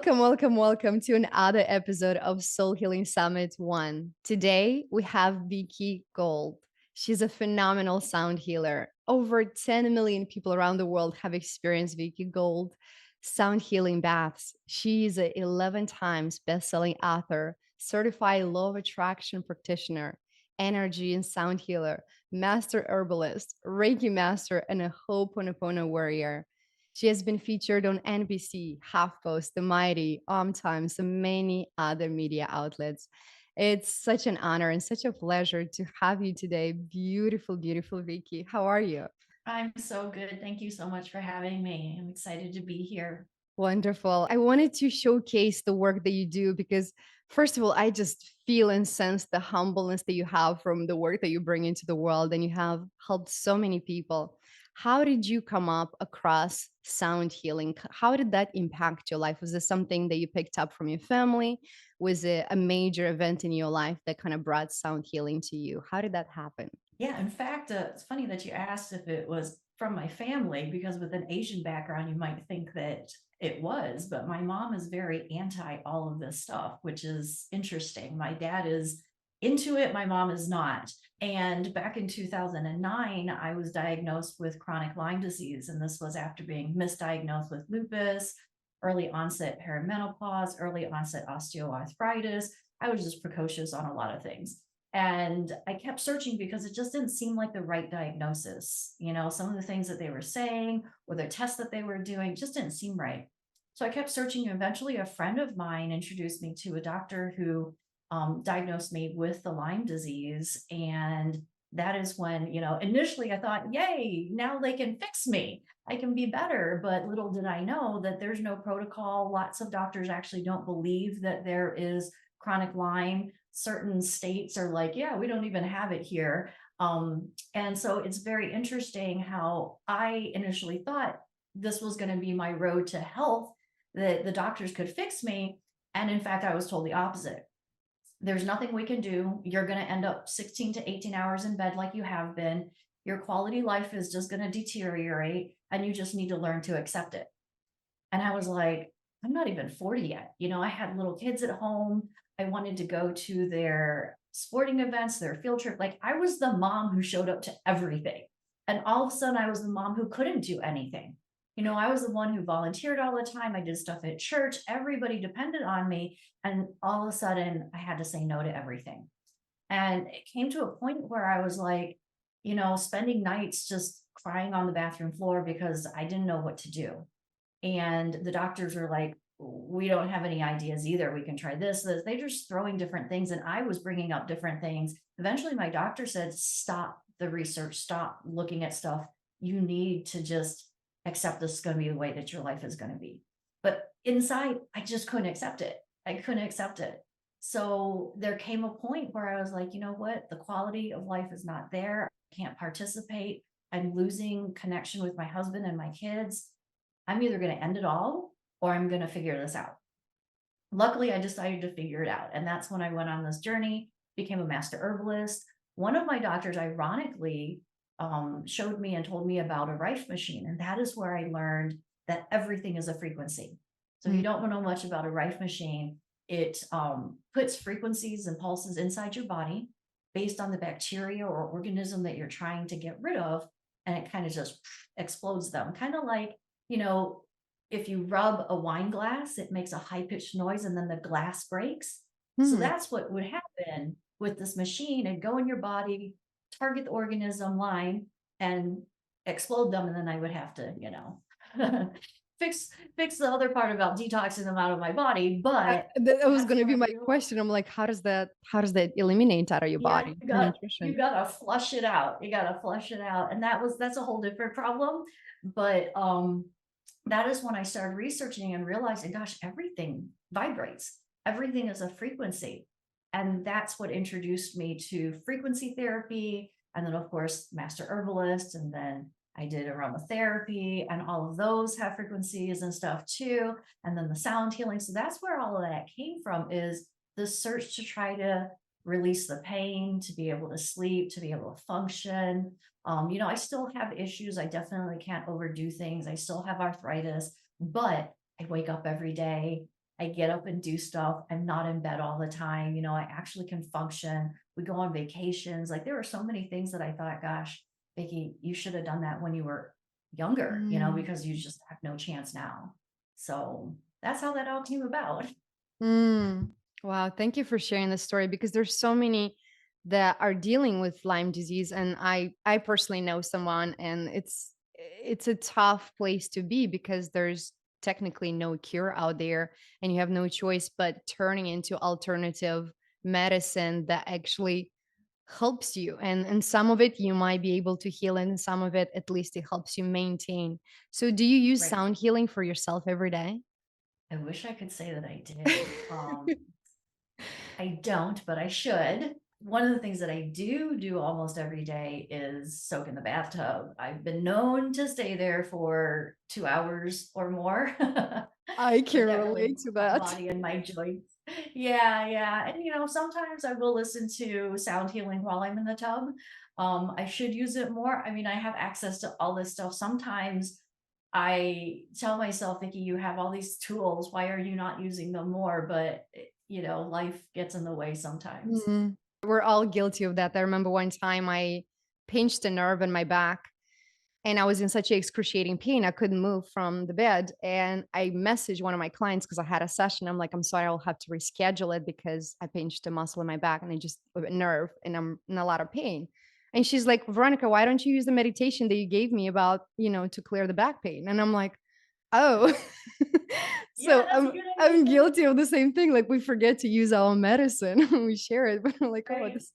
Welcome to another episode of Soul Healing Summit 1. Today, we have Vickie Gould. She's a phenomenal sound healer. Over 10 million people around the world have experienced Vickie Gould sound healing baths. She's an 11 times best-selling author, certified Law of Attraction Practitioner, energy and sound healer, master herbalist, Reiki Master and a Ho'oponopono warrior. She has been featured on NBC, HuffPost, The Mighty, Times, and many other media outlets. It's such an honor and such a pleasure to have you today. Beautiful, beautiful Vickie. How are you? I'm so good. Thank you so much for having me. I'm excited to be here. Wonderful. I wanted to showcase the work that you do because, first of all, I just feel and sense the humbleness that you have from the work that you bring into the world, and you have helped so many people. How did you come up across sound healing? How did that impact your life? Was this something that you picked up from your family? Was it a major event in your life that kind of brought sound healing to you? How did that happen? Yeah, in fact, it's funny that you asked if it was from my family, because with an Asian background, you might think that it was, but my mom is very anti all of this stuff, which is interesting. My dad is into it, my mom is not. And back in 2009, I was diagnosed with chronic Lyme disease. And this was after being misdiagnosed with lupus, early onset perimenopause, early onset osteoarthritis. I was just precocious on a lot of things. And I kept searching because it just didn't seem like the right diagnosis. Some of the things that they were saying or the tests that they were doing just didn't seem right. So I kept searching. And eventually, a friend of mine introduced me to a doctor who diagnosed me with the Lyme disease. And that is when, initially I thought, yay, now they can fix me. I can be better. But little did I know that there's no protocol. Lots of doctors actually don't believe that there is chronic Lyme. Certain states are like, yeah, we don't even have it here. And so it's very interesting how I initially thought this was going to be my road to health, that the doctors could fix me. And in fact, I was told the opposite. There's nothing we can do. You're going to end up 16 to 18 hours in bed like you have been. Your quality life is just going to deteriorate, and you just need to learn to accept it. And I was like, I'm not even 40 yet. I had little kids at home. I wanted to go to their sporting events, their field trip. Like, I was the mom who showed up to everything. And all of a sudden, I was the mom who couldn't do anything. I was the one who volunteered all the time. I did stuff at church. Everybody depended on me. And all of a sudden, I had to say no to everything. And it came to a point where I was like, spending nights just crying on the bathroom floor because I didn't know what to do. And the doctors were like, we don't have any ideas either. We can try this. They're just throwing different things. And I was bringing up different things. Eventually, my doctor said, stop the research, stop looking at stuff. You need to just accept this is going to be the way that your life is going to be. But inside, I just couldn't accept it. I couldn't accept it. So there came a point where I was like, you know what? The quality of life is not there. I can't participate. I'm losing connection with my husband and my kids. I'm either going to end it all or I'm going to figure this out. Luckily, I decided to figure it out. And that's when I went on this journey, became a master herbalist. One of my doctors, ironically, showed me and told me about a Reiki machine. And that is where I learned that everything is a frequency. So if you don't know much about a Reiki machine, it puts frequencies and pulses inside your body based on the bacteria or organism that you're trying to get rid of. And it kind of just explodes them, kind of like, if you rub a wine glass, it makes a high pitched noise and then the glass breaks. So Hmm. that's what would happen with this machine. It'd go in your body, target the organism line, and explode them. And then I would have to, fix the other part about detoxing them out of my body. But That was that's going to where be I my realized, question. I'm like, how does that eliminate out of your yeah, body through you nutrition? gotta flush it out. You gotta flush it out. And that's a whole different problem. But that is when I started researching and realizing, gosh, everything vibrates. Everything is a frequency. And that's what introduced me to frequency therapy. And then, of course, master herbalist. And then I did aromatherapy, and all of those have frequencies and stuff too. And then the sound healing. So that's where all of that came from, is the search to try to release the pain, to be able to sleep, to be able to function. I still have issues. I definitely can't overdo things. I still have arthritis, but I wake up every day I get up and do stuff. I'm not in bed all the time. I actually can function. We go on vacations. Like there were so many things that I thought, gosh, Vickie, you should have done that when you were younger, Mm. because you just have no chance now. So that's how that all came about. Mm. Wow, thank you for sharing the story because there's so many that are dealing with Lyme disease, and I personally know someone, and it's a tough place to be because there's technically no cure out there, and you have no choice but turning into alternative medicine that actually helps you, and some of it you might be able to heal, and some of it at least it helps you maintain. So do you use Right. sound healing for yourself every day? I wish I could say that I did. I don't, but I should. One of the things that I do almost every day is soak in the bathtub. I've been known to stay there for 2 hours or more. I But can that really relate helps to my that. body and my joints. Yeah, yeah. And sometimes I will listen to sound healing while I'm in the tub. I should use it more. I mean, I have access to all this stuff. Sometimes I tell myself, Vickie, you have all these tools. Why are you not using them more? But life gets in the way sometimes. Mhm. We're all guilty of that. I remember one time I pinched a nerve in my back and I was in such excruciating pain. I couldn't move from the bed. And I messaged one of my clients because I had a session. I'm like, I'm sorry, I'll have to reschedule it because I pinched a muscle in my back and I just a nerve and I'm in a lot of pain. And she's like, Veronica, why don't you use the meditation that you gave me about, to clear the back pain? And I'm like, oh. Yeah, So that's a good I'm idea. guilty of the same thing. Like we forget to use our own medicine when we share it, but I'm like, oh, Right. this.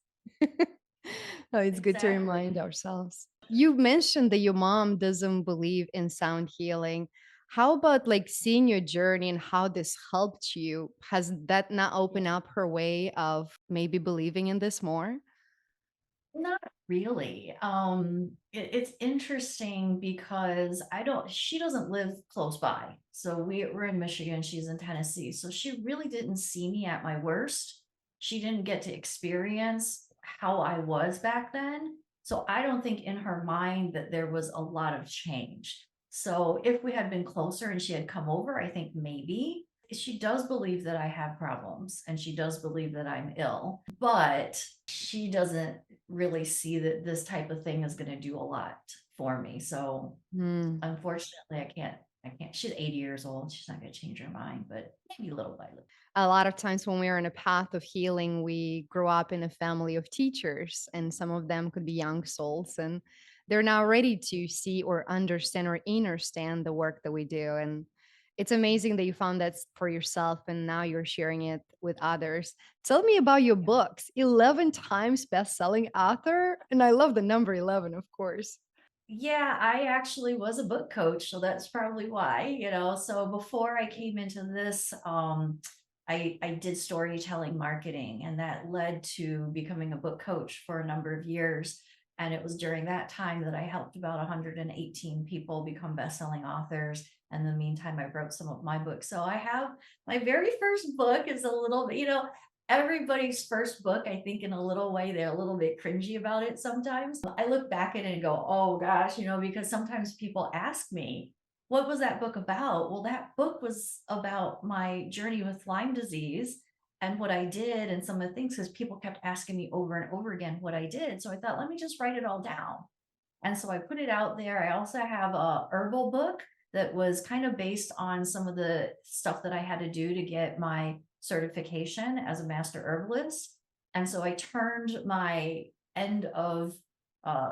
Oh, it's good to remind Exactly. ourselves. You mentioned that your mom doesn't believe in sound healing. How about like seeing your journey and how this helped you? Has that not Yeah. opened up her way of maybe believing in this more? Not really. It's interesting because she doesn't live close by. So we're in Michigan, she's in Tennessee. So she really didn't see me at my worst. She didn't get to experience how I was back then. So I don't think in her mind that there was a lot of change. So if we had been closer and she had come over, I think maybe she does believe that I have problems and she does believe that I'm ill, but she doesn't really see that this type of thing is going to do a lot for me. So Hmm. unfortunately, I can't. She's 80 years old. She's not going to change her mind, but maybe little by little. A lot of times when we're in a path of healing, we grow up in a family of teachers, and some of them could be young souls, and they're now ready to see or understand or understand the work that we do. And it's amazing that you found that for yourself and now you're sharing it with others. Tell me about your Yeah. books. 11 times best-selling author, and I love the number 11, of course. Yeah, I actually was a book coach, so that's probably why. So before I came into this, I did storytelling marketing, and that led to becoming a book coach for a number of years. And it was during that time that I helped about 118 people become best-selling authors. And in the meantime, I wrote some of my books. So I have my very first book is a little bit, everybody's first book, I think in a little way, they're a little bit cringy about it sometimes. I look back at it and go, oh gosh, because sometimes people ask me, what was that book about? Well, that book was about my journey with Lyme disease and what I did and some of the things because people kept asking me over and over again what I did. So I thought, let me just write it all down. And so I put it out there. I also have a herbal book that was kind of based on some of the stuff that I had to do to get my certification as a master herbalist. And so I turned my end of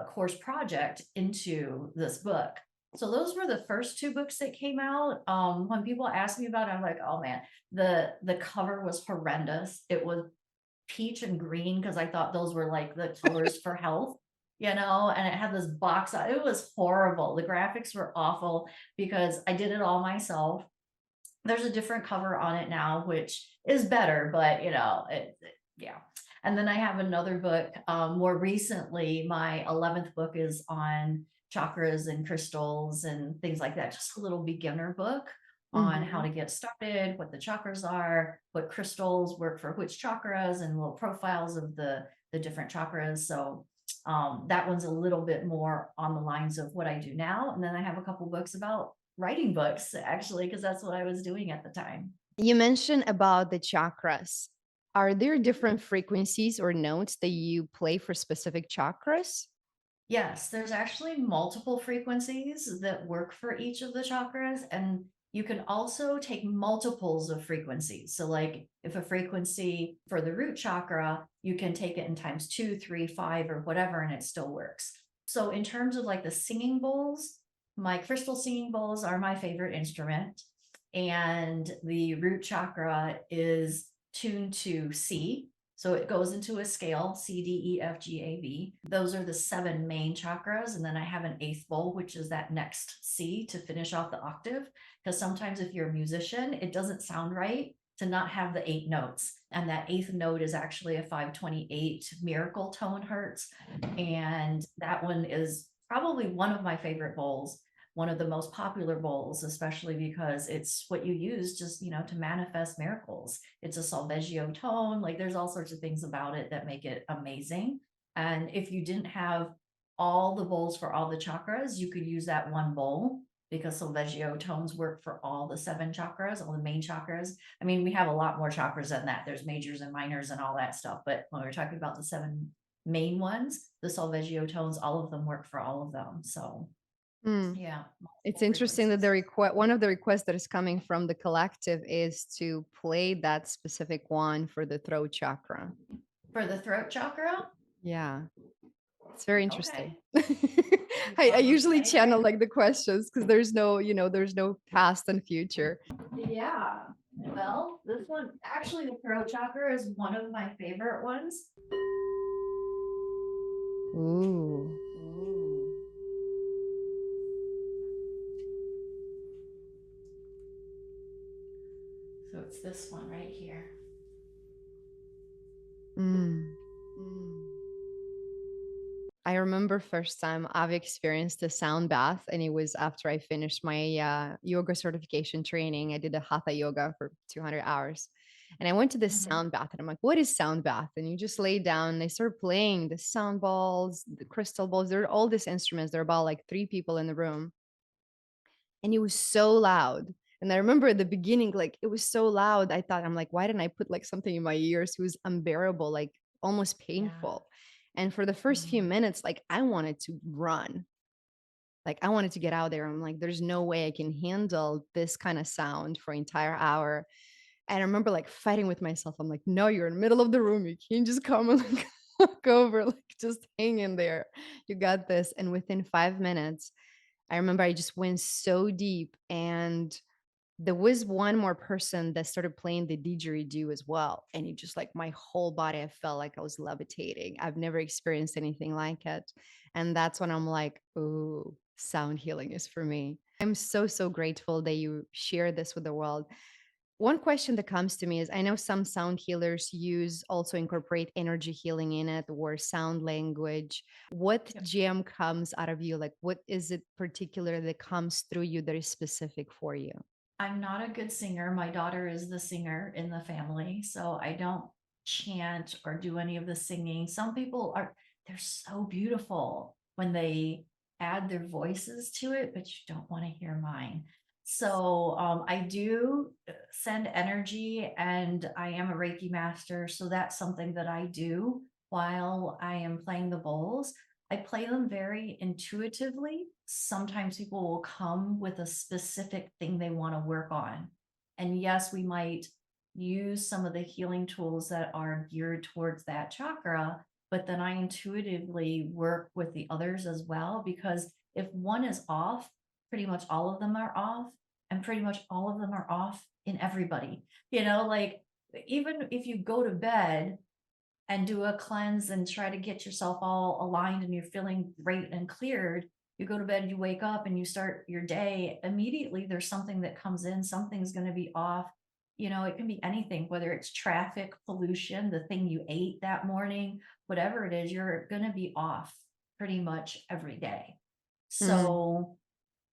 course project into this book. So those were the first two books that came out. When people ask me about it, I'm like, oh man, the cover was horrendous. It was peach and green because I thought those were like the colors for health, and it had this box. It was horrible. The graphics were awful because I did it all myself. There's a different cover on it now, which is better, but yeah. And then I have another book. More recently, my 11th book is on chakras and crystals and things like that. Just a little beginner book on how Mhm. to get started, what the chakras are, what crystals work for which chakras, and little profiles of the different chakras. So that one's a little bit more on the lines of what I do now. And then I have a couple books about writing books actually, because that's what I was doing at the time. You mentioned about the chakras. Are there different frequencies or notes that you play for specific chakras? Yes, there's actually multiple frequencies that work for each of the chakras, and you can also take multiples of frequencies. So, like if a frequency for the root chakra, you can take it in times 2, 3, 5, or whatever, and it still works. So, in terms of like the singing bowls, my crystal singing bowls are my favorite instrument, and the root chakra is tuned to C. So it goes into a scale, C, D, E, F, G, A, B. Those are the 7 main chakras. And then I have an 8th bowl, which is that next C to finish off the octave. Because sometimes if you're a musician, it doesn't sound right to not have the 8 notes. And that 8th note is actually a 528 miracle tone hertz. And that one is probably one of my favorite bowls, one of the most popular bowls, especially because it's what you use just, to manifest miracles. It's a solfeggio tone. Like there's all sorts of things about it that make it amazing. And if you didn't have all the bowls for all the chakras, you could use that one bowl because solfeggio tones work for all the 7 chakras, all the main chakras. I mean, we have a lot more chakras than that. There's majors and minors and all that stuff. But when we're talking about the 7 main ones, the solfeggio tones, all of them work for all of them. So Hmm. yeah, It's multiple interesting that frequencies. one of the requests that is coming from the collective is to play that specific one for the throat chakra. For the throat chakra, Yeah, it's very interesting. okay. You I want me to usually play it? channel like the questions because there's no past and future. Yeah. Well, this one, actually, the throat chakra is one of my favorite ones. Ooh. So it's this one right here. Mm. I remember first time I've experienced a sound bath, and it was after I finished my yoga certification training. I did a hatha yoga for 200 hours, and I went to this Mhm. sound bath, and I'm like, "What is sound bath?" And you just lay down, and they start playing the sound balls, the crystal balls. There are all these instruments. There are about like 3 people in the room, and it was so loud. And I remember at the beginning, like it was so loud. I thought, I'm like, why didn't I put like something in my ears? It was unbearable, like almost Yeah. painful. And for the first few Mhm. minutes, like I wanted to run. Like I wanted to get out there. I'm like, there's no way I can handle this kind of sound for an entire hour. And I remember like fighting with myself. I'm like, no, you're in the middle of the room. You can't just come and like look over, like just hang in there. You got this. And within 5 minutes, I remember I just went so deep, and there was one more person that started playing the didgeridoo as well. And it just like my whole body, I felt like I was levitating. I've never experienced anything like it. And that's when I'm like, ooh, sound healing is for me. I'm so, so grateful that you share this with the world. One question that comes to me is I know some sound healers use also incorporate energy healing in it or sound language. What Yep. gem comes out of you? Like, what is it particular that comes through you that is specific for you? I'm not a good singer. My daughter is the singer in the family, so I don't chant or do any of the singing. Some people are, they're so beautiful when they add their voices to it, but you don't want to hear mine. So I do send energy, and I am a Reiki master. So that's something that I do while I am playing the bowls. I play them very intuitively. Sometimes people will come with a specific thing they want to work on. And yes, we might use some of the healing tools that are geared towards that chakra, but then I intuitively work with the others as well, because if one is off, pretty much all of them are off, and pretty much all of them are off in everybody. Like even if you go to bed and do a cleanse and try to get yourself all aligned and you're feeling great and cleared, you go to bed, you wake up and you start your day, immediately there's something that comes in, something's going to be off. It can be anything, whether it's traffic, pollution, the thing you ate that morning, whatever it is, you're going to be off pretty much every day. Mm, So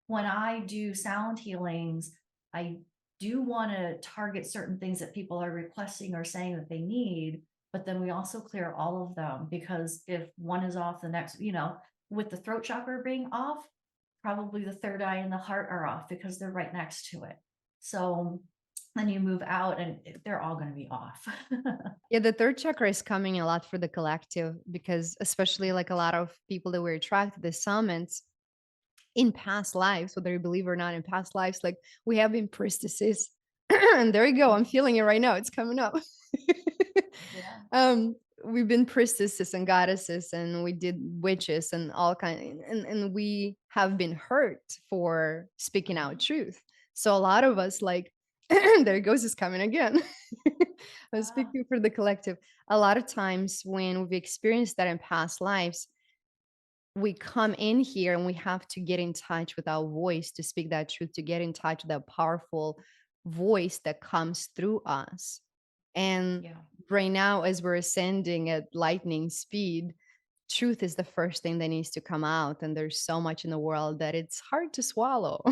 when I do sound healings, I do want to target certain things that people are requesting or saying that they need, but then we also clear all of them, because if one is off, the next, with the throat chakra being off, probably the third eye and the heart are off because they're right next to it. So then you move out and they're all going to be off. Yeah, the third chakra is coming a lot for the collective because, especially like a lot of people that were attracted to the summits in past lives, whether you believe or not, in past lives, like we have been priestesses. And there you go. I'm feeling it right now. It's coming up. Yeah. um, we've been priestesses and goddesses, and we did witches and all kind, and we have been hurt for speaking out Mhm. truth. So a lot of us, like, there it goes, is coming again. I'm Wow. speaking for the collective. A lot of times when we've experienced that in past lives, we come in here and we have to get in touch with our voice to speak that truth, to get in touch with that powerful voice that comes through us. And Yeah. right now, as we're ascending at lightning speed, truth is the first thing that needs to come out. And there's so much in the world that it's hard to swallow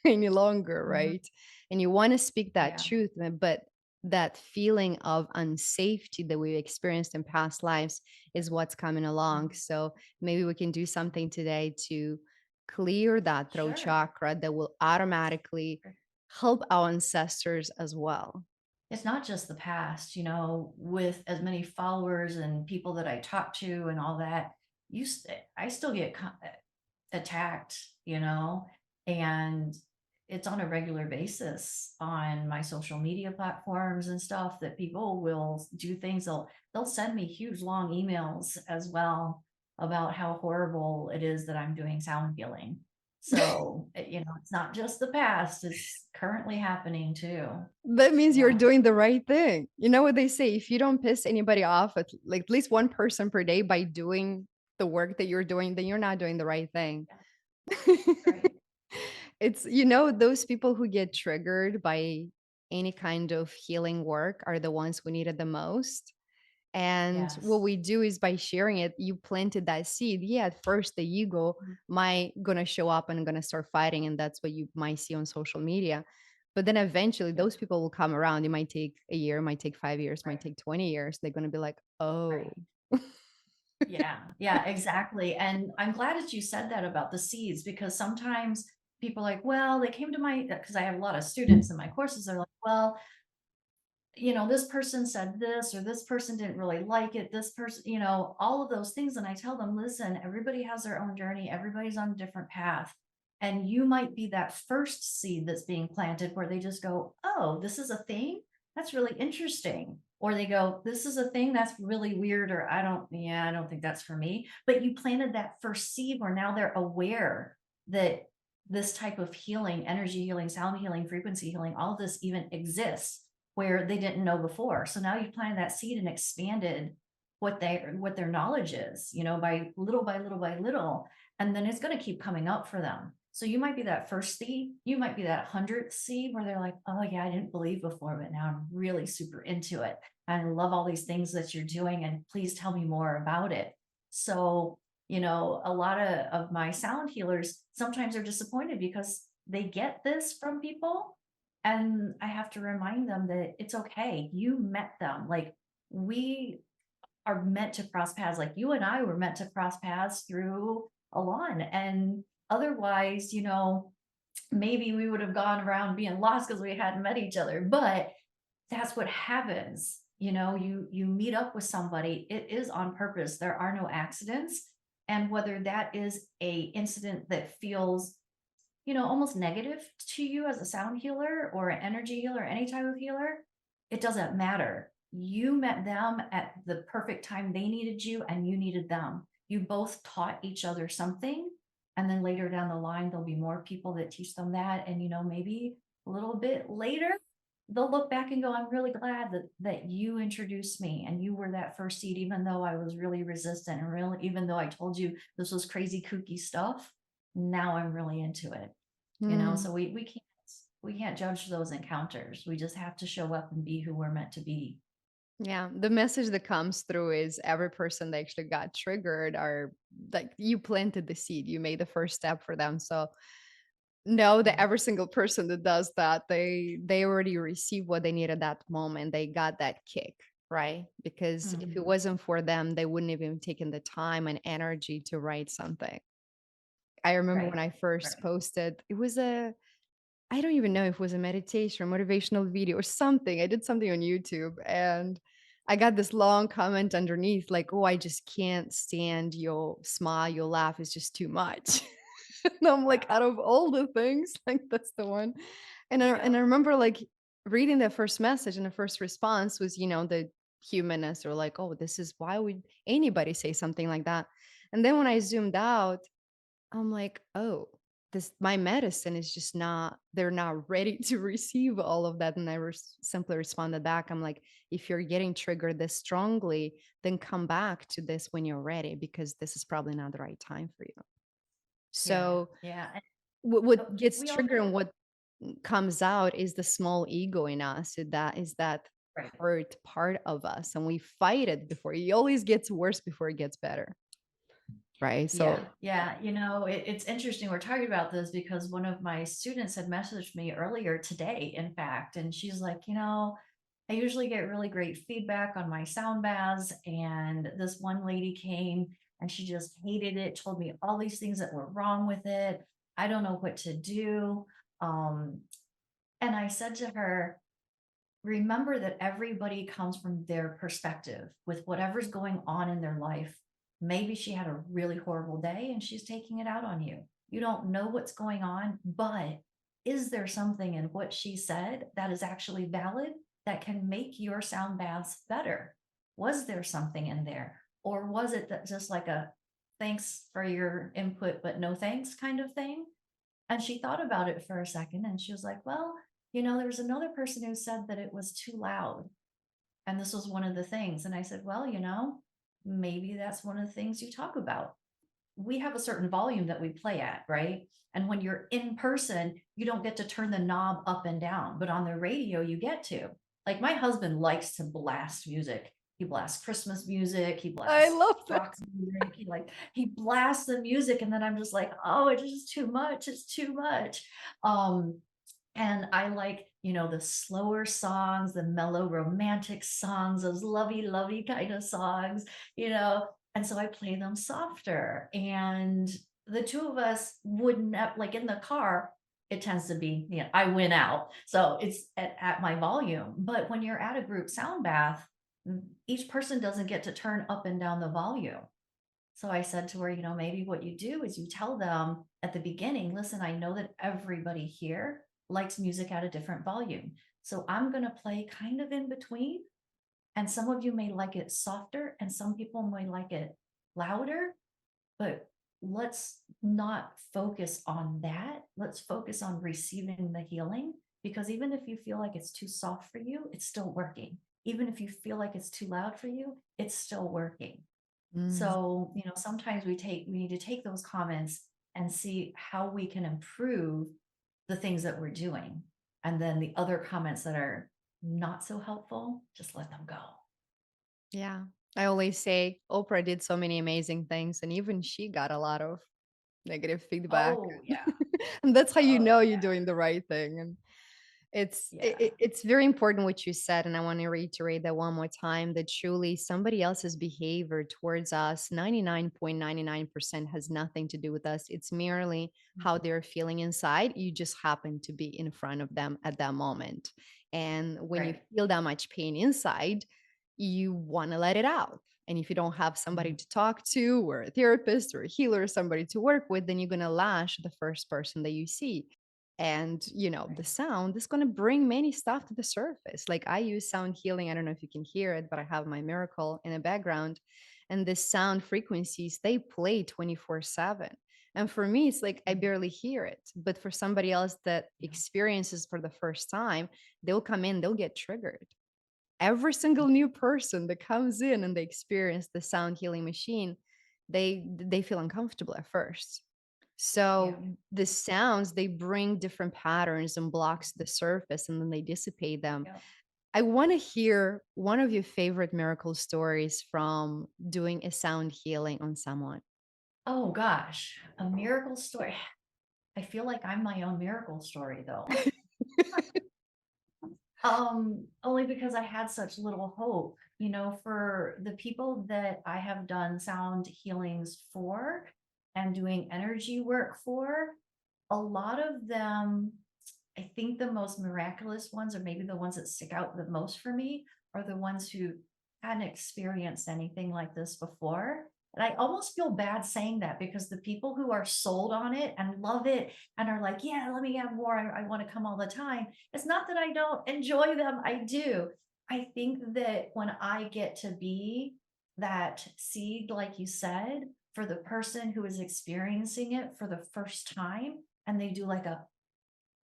any longer, Mhm. right? And you want to speak that Yeah. truth, but that feeling of unsafety that we experienced in past lives is what's coming along. Mhm. So maybe we can do something today to clear that throat Sure. chakra that will automatically help our ancestors as well. It's not just the past, with as many followers and people that I talk to and all that, I still get attacked, and it's on a regular basis on my social media platforms and stuff that people will do things. They'll send me huge long emails as well about how horrible it is that I'm doing sound healing. So, it's not just the past, it's currently happening too. That means you're Yeah. doing the right thing. You know what they say? If you don't piss anybody off at like at least one person per day by doing the work that you're doing, then you're not doing the right thing. Yeah. Right. It's, those people who get triggered by any kind of healing work are the ones who need it the most. And what Yes. we do is by sharing it, you planted that seed. Yeah, at first the ego Mhm. might gonna show up and gonna start fighting, and that's what you might see on social media. But then eventually Yep. those people will come around. It might take a year, might take 5 years, might Right. take 20 years. They're gonna be like, oh. Right. Yeah, yeah, exactly. And I'm glad that you said that about the seeds because sometimes people are like, well, they came to because I have a lot of students in my courses. They're like, well, this person said this, or this person didn't really like it. This person, all of those things. And I tell them, listen, everybody has their own journey, everybody's on a different path. And you might be that first seed that's being planted where they just go, oh, this is a thing. That's really interesting. Or they go, this is a thing that's really weird, or I don't think that's for me. But you planted that first seed where now they're aware that this type of healing, energy healing, sound healing, frequency healing, all of this even exists where they didn't know before. So now you've planted that seed and expanded what their knowledge is, by little by little by little, and then it's going to keep coming up for them. So you might be that first seed, you might be that 100th seed where they're like, oh yeah, I didn't believe before, but now I'm really super into it. And I love all these things that you're doing, and please tell me more about it. So, a lot of my sound healers sometimes are disappointed because they get this from people and I have to remind them that it's okay. You met them. Like we are meant to cross paths. Like you and I were meant to cross paths through a lawn. And otherwise, maybe we would have gone around being lost because we hadn't met each other. But that's what happens. You meet up with somebody, it is on purpose. There are no accidents. And whether that is a incident that feels almost negative to you as a sound healer or an energy healer, any type of healer, it doesn't matter. You met them at the perfect time. They needed you and you needed them. You both taught each other something. And then later down the line, there'll be more people that teach them that. And, maybe a little bit later, they'll look back and go, I'm really glad that you introduced me and you were that first seed, even though I was really resistant and really, even though I told you this was crazy, kooky stuff, now I'm really into it. Mm. So we can't judge those encounters. We just have to show up and be who we're meant to be. Yeah, the message that comes through is every person that actually got triggered are like you planted the seed, you made the first step for them. So know that Yeah. every single person that does that, they already received what they needed at that moment. They got that kick, right? Because if it Mhm. wasn't for them, they wouldn't have even taken the time and energy to write something. I remember when Right. I first Right. posted, I don't even know if it was a meditation or motivational video or something. I did something on YouTube and I got this long comment underneath like, "Oh, I just can't stand your smile, your laugh is just too much." And I'm like, out Wow. of all the things, like that's the one. And I Yep. remember like reading the first message and the first response was, the humanness or like, "Oh, this is why would anybody say something like that?" And then when I zoomed out, I'm like, "Oh, this my medicine is just not they're not ready to receive all of that." And I simply responded back. I'm like, "If you're getting triggered this strongly, then come back to this when you're ready because this is probably not the right time for you." Yeah. So Yeah. And what gets we all triggered and what comes out is the small ego in us. That is that right. hurt part of us, and we fight it before it always gets worse before it gets better, right? Yeah, So yeah. It's interesting we're talking about this because one of my students had messaged me earlier today, in fact, and she's like, I usually get really great feedback on my sound baths. And this one lady came and she just hated it, told me all these things that were wrong with it. I don't know what to do. Um, and I said to her, remember that everybody comes from their perspective with whatever's going on in their life. Maybe she had a really horrible day and she's taking it out on you. You don't know what's going on, but is there something in what she said that is actually valid that can make your sound baths better? Was there something in there? Or was it that just like a thanks for your input, but no thanks kind of thing? And she thought about it for a second and she was like, well, there was another person who said that it was too loud. And this was one of the things. And I said, well, maybe that's one of the things you talk about. We have a certain volume that we play at, right? And when you're in person, you don't get to turn the knob up and down, but on the radio, you get to. Like my husband likes to blast music. He blasts Christmas music. He I blasts love that. rock music. He blasts the music, and then I'm just like, oh, it is too much. It's too much. Um, and I like, the slower songs, the mellow romantic songs, those lovey, lovey kind of songs, you know. And so I play them softer. And the two of us wouldn't have, like in the car, it tends to be, I win out. So it's at my volume. But when you're at a group sound bath, each person doesn't get to turn up and down the volume. So I said to her, maybe what you do is you tell them at the beginning, listen, I know that everybody here likes music at a different volume. So I'm going to play kind of in between. And some of you may like it softer and some people may like it louder, but let's not focus on that. Let's focus on receiving the healing, because even if you feel like it's too soft for you, it's still working. Even if you feel like it's too loud for you, it's still working. Mm. So, sometimes we need to take those comments and see how we can improve the things that we're doing. And then the other comments that are not so helpful, just let them go. Yeah. I always say Oprah did so many amazing things, and even she got a lot of negative feedback. Oh, yeah. And that's how you Oh, know you're yeah. doing the right thing. And Yeah. it's very important what you said, and I want to reiterate that one more time, that truly somebody else's behavior towards us 99.99% has nothing to do with us. It's merely how they're feeling inside. You just happen to be in front of them at that moment. And when you Right. feel that much pain inside, you want to let it out. And if you don't have somebody Mhm. to talk to, or a therapist or a healer, somebody to work with, then you're going to lash the first person that you see. And the Right. sound is going to bring many stuff to the surface. Like I use sound healing, I don't know if you can hear it, but I have my miracle in the background, and the sound frequencies, they play 24/7. And for me, it's like I Mhm. barely hear it, but for somebody else that Yeah. experiences for the first time, they'll come in, they'll get triggered. Every single new person that comes in and they experience the sound healing machine, they feel uncomfortable at first. Yeah. So the sounds, they bring different patterns and blocks to the surface, and then they dissipate them. Yeah. I want to hear one of your favorite miracle stories from doing a sound healing on someone. Oh gosh, a miracle story. I feel like I'm my own miracle story though. Only because I had such little hope, for the people that I have done sound healings for and doing energy work for, a lot of them, I think the most miraculous ones, or maybe the ones that stick out the most for me, are the ones who hadn't experienced anything like this before. And I almost feel bad saying that because the people who are sold on it and love it and are like, yeah, let me have more. I want to come all the time. It's not that I don't enjoy them. I do. I think that when I get to be that seed, like you said, for the person who is experiencing it for the first time, and they do like a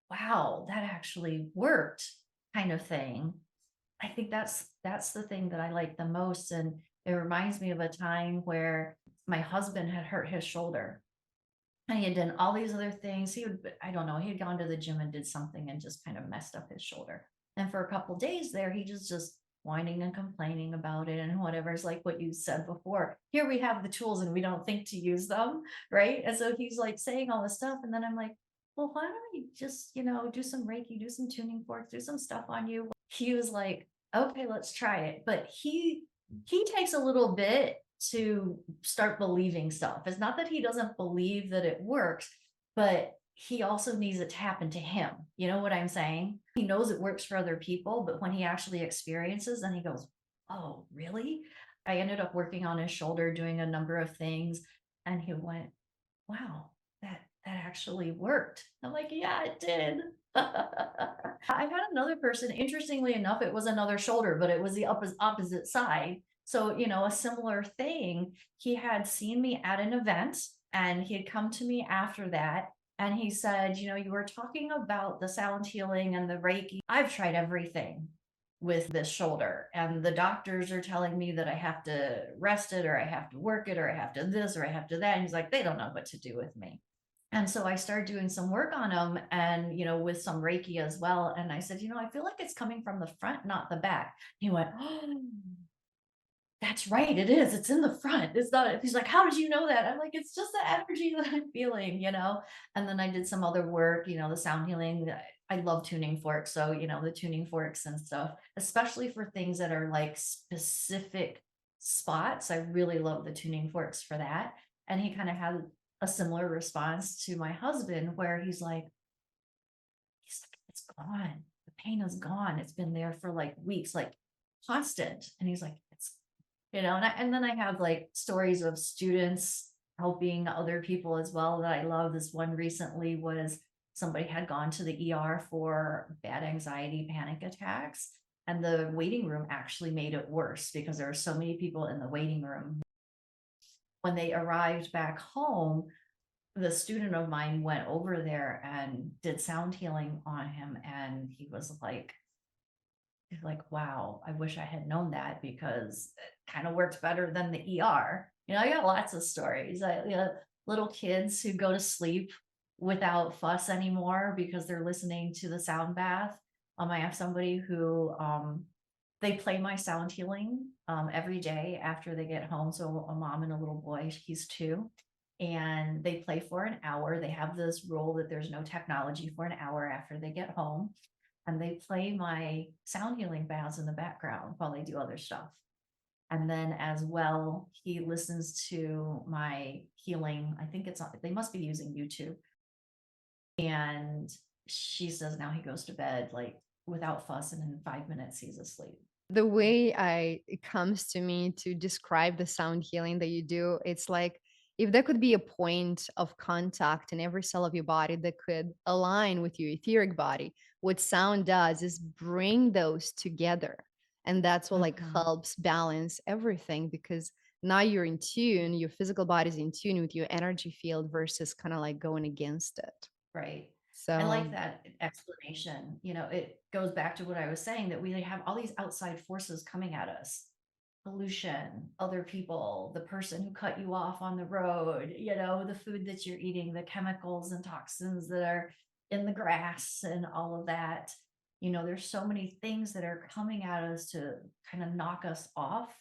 wow, that actually worked kind of thing. I think that's the thing that I like the most. And it reminds me of a time where my husband had hurt his shoulder and he had done all these other things. He would, I don't know, he had gone to the gym and did something and just kind of messed up his shoulder. And for a couple days there, he just whining and complaining about it and whatever. It's like what you said before. Here we have the tools and we don't think to use them, right? And so he's like saying all this stuff, and then I'm like, well, why don't we just, do some Reiki, do some tuning forks, do some stuff on you? He was like, okay, let's try it. But he takes a little bit to start believing stuff. It's not that he doesn't believe that it works, but he also needs it to happen to him. You know what I'm saying? He knows it works for other people, but when he actually experiences, then he goes, oh, really? I ended up working on his shoulder, doing a number of things, and he went, wow, that actually worked. I'm like, yeah, it did. I had another person, interestingly enough, it was another shoulder, but it was the opposite side. So, a similar thing. He had seen me at an event and he had come to me after that. And he said, you were talking about the sound healing and the Reiki. I've tried everything with this shoulder, and the doctors are telling me that I have to rest it, or I have to work it, or I have to this, or I have to that. And he's like, they don't know what to do with me. And so I started doing some work on them and, with some Reiki as well. And I said, I feel like it's coming from the front, not the back. He went, oh, that's right. It is. It's in the front. It's not. He's like, how did you know that? I'm like, it's just the energy that I'm feeling. And then I did some other work, the sound healing. I love tuning forks. So, the tuning forks and stuff, especially for things that are like specific spots. I really love the tuning forks for that. And he kind of had a similar response to my husband, where he's like, it's gone. The pain is gone. It's been there for like weeks, like constant. And he's like, and then I have like stories of students helping other people as well that I love. This one recently was somebody had gone to the ER for bad anxiety, panic attacks. And the waiting room actually made it worse because there were so many people in the waiting room. When they arrived back home, the student of mine went over there and did sound healing on him. And he was like, wow, I wish I had known that because it kind of works better than the ER. I got lots of stories. Little kids who go to sleep without fuss anymore because they're listening to the sound bath. I have somebody who they play my sound healing every day after they get home. So a mom and a little boy, he's 2, and they play for an hour. They have this rule that there's no technology for an hour after they get home, and they play my sound healing baths in the background while they do other stuff. And then as well, he listens to my healing. I think they must be using YouTube. And she says now he goes to bed like without fuss, and in 5 minutes he's asleep. The way it comes to me to describe the sound healing that you do, it's like if there could be a point of contact in every cell of your body that could align with your etheric body, what sound does is bring those together. And that's what like Mhm. helps balance everything, because now you're in tune, your physical body's in tune with your energy field versus kind of like going against it. Right. I like So that explanation. It goes back to what I was saying, that we have all these outside forces coming at us: pollution, other people, the person who cut you off on the road, the food that you're eating, the chemicals and toxins that are in the grass, and all of that. There's so many things that are coming at us to kind of knock us off.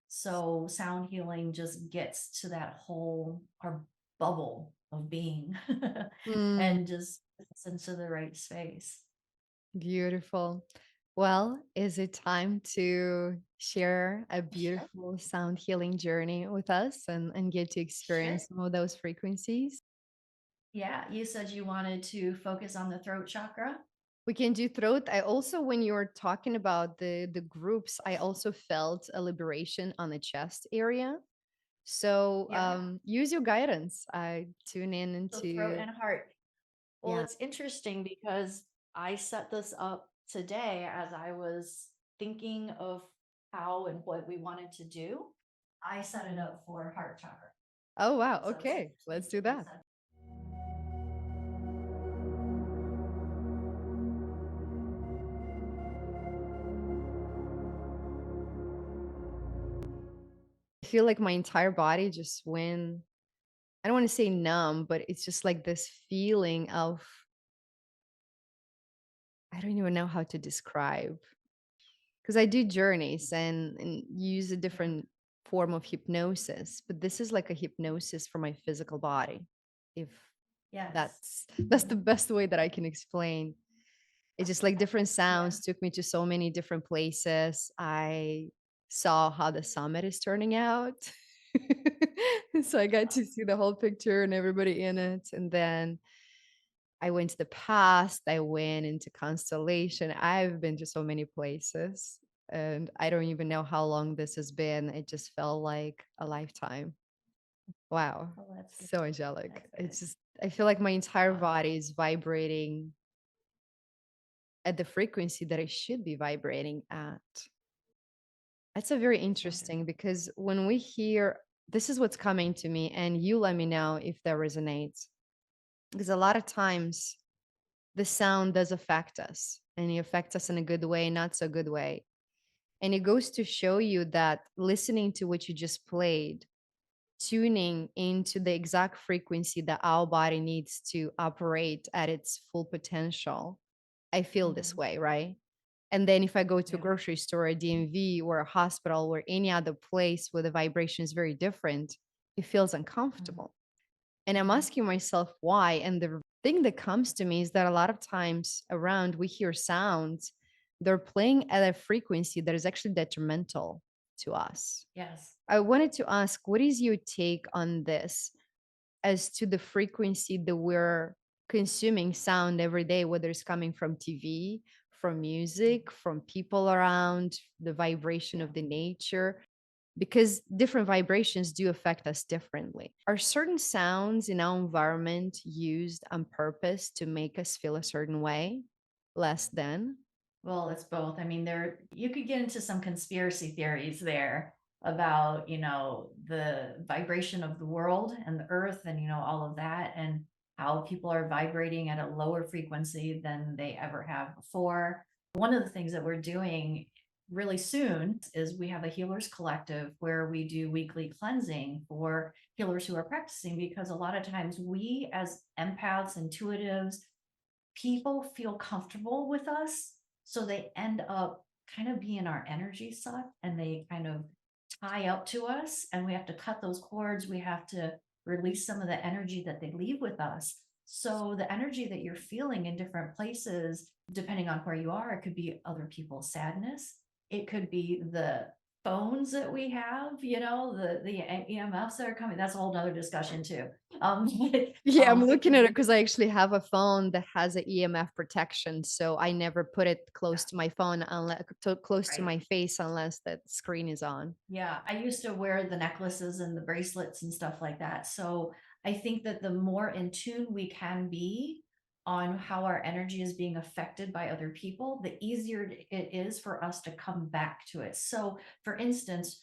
So sound healing just gets to that whole our bubble of being mm, and just gets into the right space. beautiful. Well, is it time to share a Sure. beautiful sound healing journey with us and get to Sure. experience some of those frequencies? Yeah, you said you wanted to focus on the throat chakra. We can do throat. I also, when you were talking about the groups, I also felt a liberation on the chest area. So Yeah, use your guidance. I tune in the throat into, and heart. Well, yeah. it's interesting because I set this up today as I was thinking of how and what we wanted to do. I set it up for heart chakra. Oh wow. So it's Okay, interesting let's do that you that. said. I feel like my entire body just went, I don't want to say numb, but it's just like this feeling of, I don't even know how to describe, because I do journeys and use a Yeah. different form of hypnosis, but this is like a hypnosis for my physical body. If Yes. that's the best way that I can explain. It's just like different Yeah. sounds took me to so many different places. I saw how the summit is turning out. So I got to see the whole picture and everybody in it. And then I went to the past, I went into constellation. I've been to so many places and I don't even know how long this has been. It just felt like a lifetime. Wow. Well, that's good. So angelic. That's good. It's just, I feel like my entire Uh, body is vibrating at the frequency that it should be vibrating at. That's a very that's wonderful. interesting because when we hear, this is what's coming to me, and you let me know if that resonates. Because a lot of times the sound does affect us, and it affects us in a good way, not so good way. And it goes to show you that listening to what you just played, tuning into the exact frequency that our body needs to operate at its full potential. I feel this Mhm. way, right? And then if I go to a Yeah. grocery store, a DMV, or a hospital, or any other place where the vibration is very different, it feels Mhm. uncomfortable. And I'm Mhm. asking myself why. And the thing that comes to me is that a lot of times around we hear sounds, they're playing at a frequency that is actually detrimental to us. Yes. I wanted to ask, what is your take on this as to the frequency that we're consuming sound every day, whether it's coming from TV, from music, from people around, the vibration Yeah. of the nature? Because different vibrations do affect us differently. Are certain sounds in our environment used on purpose to make us feel a certain way? Less than? Well, it's both. I mean, there you could get into some conspiracy theories there about, the vibration of the world and the earth and, all of that and how people are vibrating at a lower frequency than they ever have before. One of the things that we're doing really soon is we have a healers collective where we do weekly cleansing for healers who are practicing because a lot of times we as empaths, intuitives, people feel comfortable with us. So they end up kind of being our energy suck and they kind of tie up to us. And we have to cut those cords. We have to release some of the energy that they leave with us. So the energy that you're feeling in different places, depending on where you are, it could be other people's sadness. It could be the phones that we have, the EMFs that are coming. That's a whole nother discussion too. Um, Yeah, I'm it looking could at it be because I actually have a phone that has an EMF protection. So I never put it close to my phone unless close to right. my face unless that screen is on. Yeah, I used to wear the necklaces and the bracelets and stuff like that. So I think that the more in tune we can be on how our energy is being affected by other people, the easier it is for us to come back to it. So, for instance,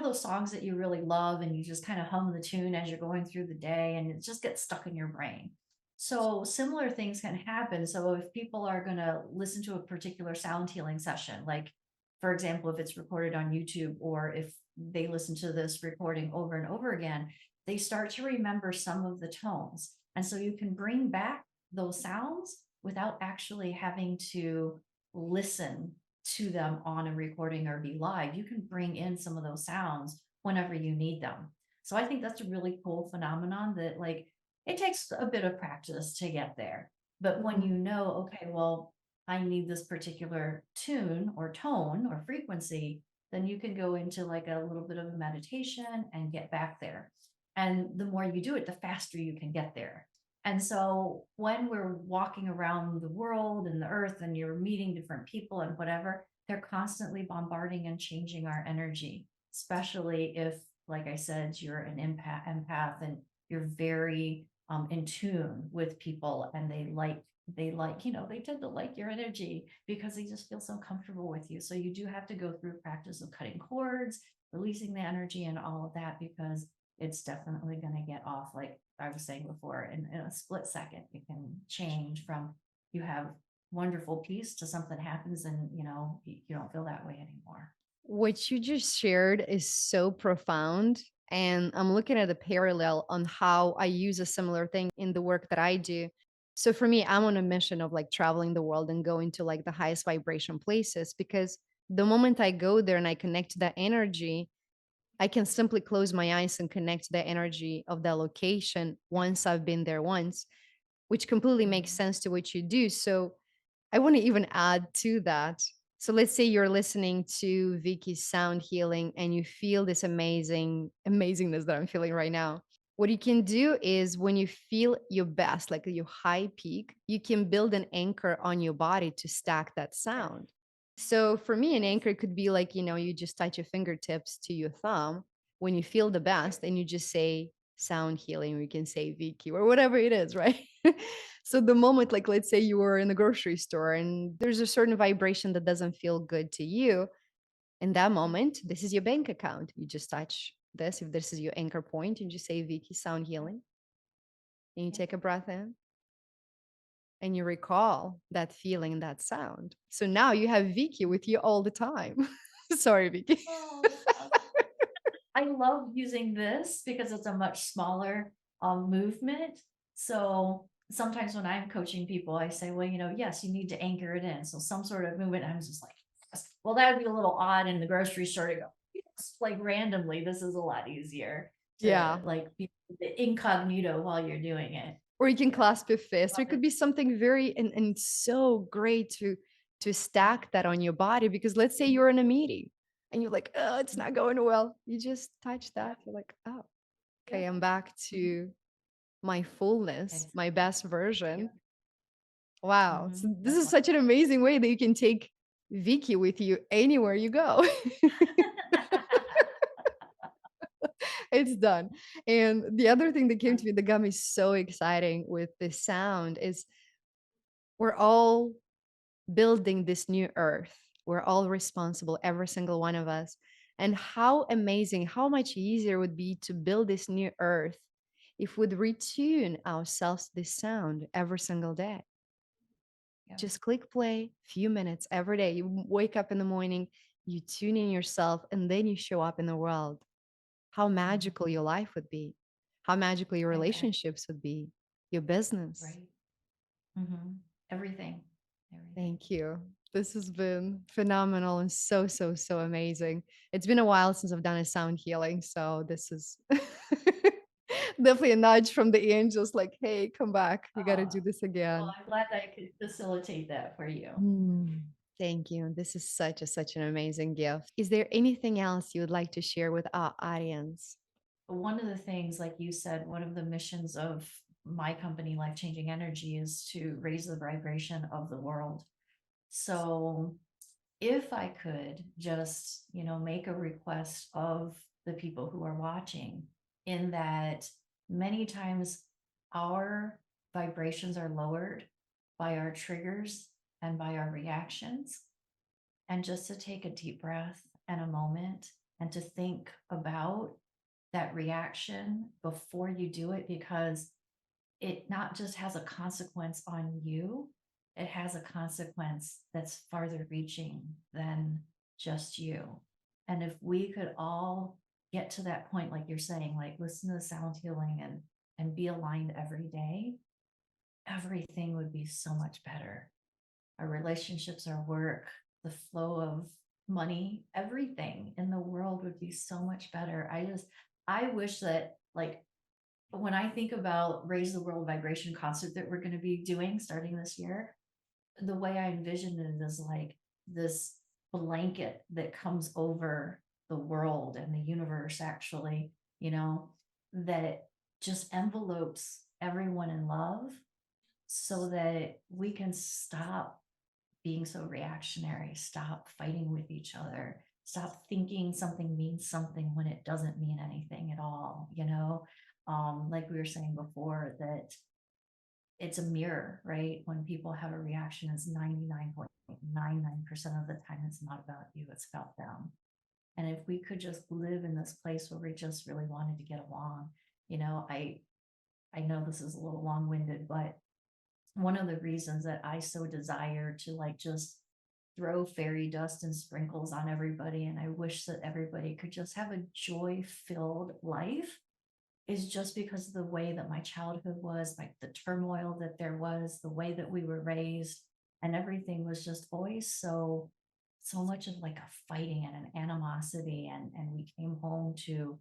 those songs that you really love and you just kind of hum the tune as you're going through the day and it just gets stuck in your brain. So, similar things can happen. So, if people are going to listen to a particular sound healing session, like for example, if it's recorded on YouTube or if they listen to this recording over and over again, they start to remember some of the tones. And so you can bring back those sounds without actually having to listen to them on a recording or be live. You can bring in some of those sounds whenever you need them. So I think that's a really cool phenomenon that, like, it takes a bit of practice to get there. But when Mhm. you know, okay, well, I need this particular tune or tone or frequency, then you can go into like a little bit of a meditation and get back there. And the more you do it, the faster you can get there. And so when we're walking around the world and the earth and you're meeting different people and whatever, they're constantly bombarding and changing our energy, especially if, like I said, you're an empath and you're very in tune with people, and they tend to like your energy because they just feel so comfortable with you. So you do have to go through a practice of cutting cords, releasing the energy and all of that, because it's definitely going to get off. Like I was saying before, in a split second, it can change from you have wonderful peace to something happens and you don't feel that way anymore. What you just shared is so profound. And I'm looking at a parallel on how I use a similar thing in the work that I do. So for me, I'm on a mission of like traveling the world and going to like the highest vibration places, because the moment I go there and I connect to that energy, I can simply close my eyes and connect to the energy of that location once I've been there once, which completely makes Mhm. sense to what you do. So I want to even add to that. So let's say you're listening to Vickie's sound healing and you feel this amazingness that I'm feeling right now. What you can do is when you feel your best, like your high peak, you can build an anchor on your body to stack that Yeah. sound. So for me, an Yes. anchor could be like, you just touch your fingertips to your thumb when you feel the best and you just say sound healing, or you can say Vickie or whatever it is, right? So the moment, like, let's say you were in the grocery store and there's a certain vibration that doesn't feel good to you, in that moment, this is your bank account. You just touch this. If this is your anchor point, you just say Vickie sound Yeah. healing, and you Yeah. take a breath in and you recall that feeling, that sound. So now you have Vickie with you all the time. Sorry, Vickie. Oh, I love using this because it's a much smaller movement. So sometimes when I'm coaching people, I say, well, yes, you need to anchor it in. So some sort of movement. I'm just like, yes. Well, that would be a little odd in the grocery store to go, yes, like randomly. This is a lot easier to Yeah. like be the incognito while you're doing it. Or you can Yeah. clasp your fist. Or Love it could it. be something very and so great to stack that on your body, because let's say you're in a meeting and you're like, oh, it's not going well. You just touch Yeah. that. You're like, oh, Yeah. okay, I'm back Mhm. to my fullness, my Exactly. best Yeah. version. Wow. So this That's is why. such an amazing way that you can take Vickie with you anywhere you go. It's done. And the other thing that came to me that got me so exciting with this sound is we're all building this new earth. We're all responsible, every single one of us. And how amazing, how much easier it would be to build this new earth if we'd retune ourselves to this sound every single day. Yeah. Just click play, few minutes every day. You wake up in the morning, you tune in yourself, and then you show up in the world. How Mhm. magical your life would be, how magical your Exactly. relationships would be, your business. Right. Everything. Everything. Thank you. This has been phenomenal and so, so, so amazing. It's been a while since I've done a sound healing. So this is definitely a nudge from the angels like, hey, come back. You got to Oh, do this well, again. I'm glad that I could facilitate that for you. Mm, thank you. This is such an amazing gift. Is there anything else you would like to share with our audience? But one of the things, like you said, one of the missions of my company, Life Changing Energy, is to raise the vibration of the world. So if I could just, make a request of the people who are watching, in that many times our vibrations are lowered by our triggers and by our reactions, and just to take a deep breath and a moment and to think about that reaction before you do it, because it not just has a consequence on you, it has a consequence that's farther reaching than just you. And if we could all get to that point, like you're saying, like listen to the sound healing and be aligned every day, everything would be so much better. Our relationships, our work, the flow of money, everything in the world would be so much better. I wish that, like, when I think about Raise the World Vibration concert that we're going to be doing starting this year, the way I envision it is like this blanket that comes over the world and the universe, actually, that just envelopes everyone in love so that we can stop being so reactionary, stop fighting with each other, stop thinking something means something when it doesn't mean anything at all, you know? Like we were saying before, that it's a mirror, right? When people have a reaction, it's 99.99% of the time it's not about you, it's about them. And if we could just live in this place where we just really wanted to get along, you know, I know this is a little long-winded, but one of the reasons that I so desire to like just throw fairy dust and sprinkles on everybody, and I wish that everybody could just have a joy-filled life, is just because of the way that my childhood was, like the turmoil that there was, the way that we were raised, and everything was just always so much of like a fighting and an animosity, and we came home to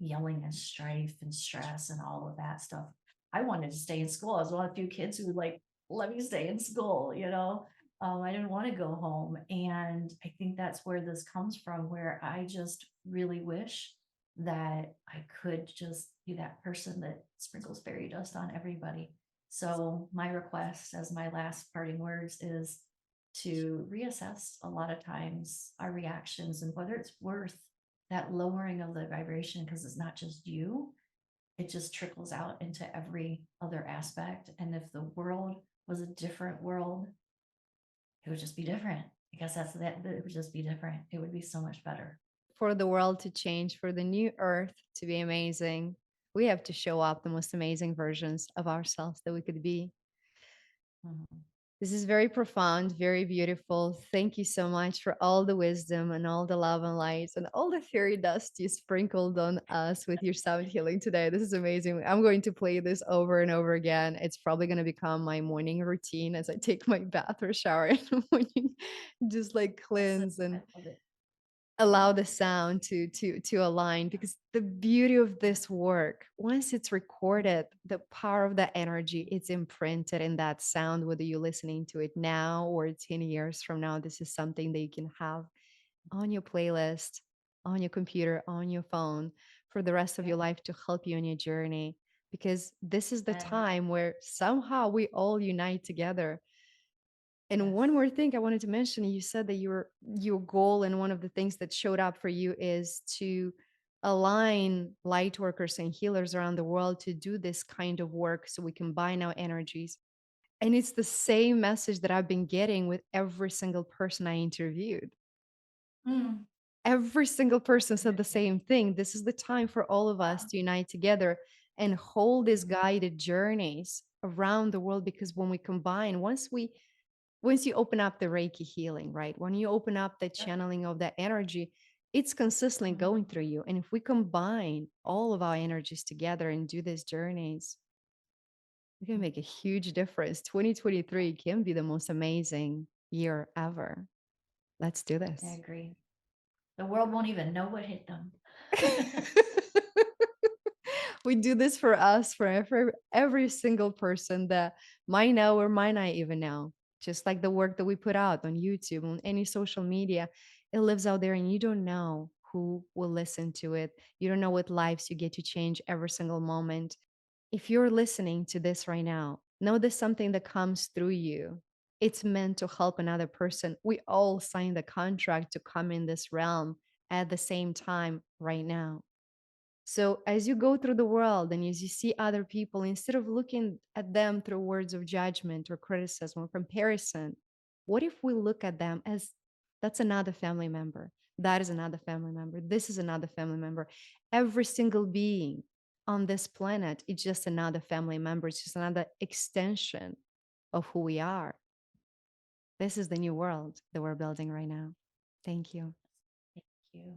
yelling and strife and stress and all of that stuff. I wanted to stay in school. I was one of the few kids who would like let me stay in school, you know. I didn't want to go home. And I think that's where this comes from, where I just really wish that I could just be that person that sprinkles fairy dust on everybody. So my request as my last parting words is to reassess a lot of times our reactions and whether it's worth that lowering of the vibration, because it's not just you, it just trickles out into every other aspect. And if the world was a different world, it would just be different. I guess that's that, it would just be different. It would be so much better. For the world to change, for the new earth to be amazing, we have to show up the most amazing versions of ourselves that we could be. Mhm. This is very profound, very beautiful. Thank you so much for all the wisdom and all the love and light and all the fairy dust you sprinkled on us with your sound healing today. This is amazing. I'm going to play this over and over again. It's probably going to become my morning routine as I take my bath or shower in the morning, just like That's it. cleanse I and love it. allow the sound to align, because the beauty of this work, once it's recorded, the power of that energy, it's imprinted in that sound, whether you're listening to it now or 10 years from now. This is something that you can have on your playlist, on your computer, on your phone for the rest of Yeah. your life to help you on your journey, because this is the And time where somehow we all unite together. And yes. one more thing I wanted to mention, you said that your goal and one of the things that showed up for you is to align light workers and healers around the world to do this kind of work so we combine our energies. And it's the same message that I've been getting with every single person I interviewed. Mm. Every single person said the Wonderful. same thing. This is the time for all of us Yeah. to unite together and hold these Mhm. guided journeys around the world, because when we combine, once you open up the Reiki healing, right? When you open up the Yep. channeling of that energy, it's consistently Mhm. going through you. And if we combine all of our energies together and do these journeys, we can make a huge difference. 2023 can be the most amazing year ever. Let's do I this. agree. The world won't even know what hit them. We do this for us, for every single person that might know or might not even know. Just like the work that we put out on YouTube, on any social media, it lives out there and you don't know who will listen to it. You don't know what lives you get to change every single moment. If you're listening to this right now, know there's something that comes through you. It's meant to help another person. We all signed the contract to come in this realm at the same time right now. So as you go through the world and as you see other people, instead of looking at them through words of judgment or criticism or comparison, what if we look at them as that's another family member? That is another family member. This is another family member. Every single being on this planet is just another family member. It's just another extension of who we are. This is the new world that we're building right now. Thank you. Thank you.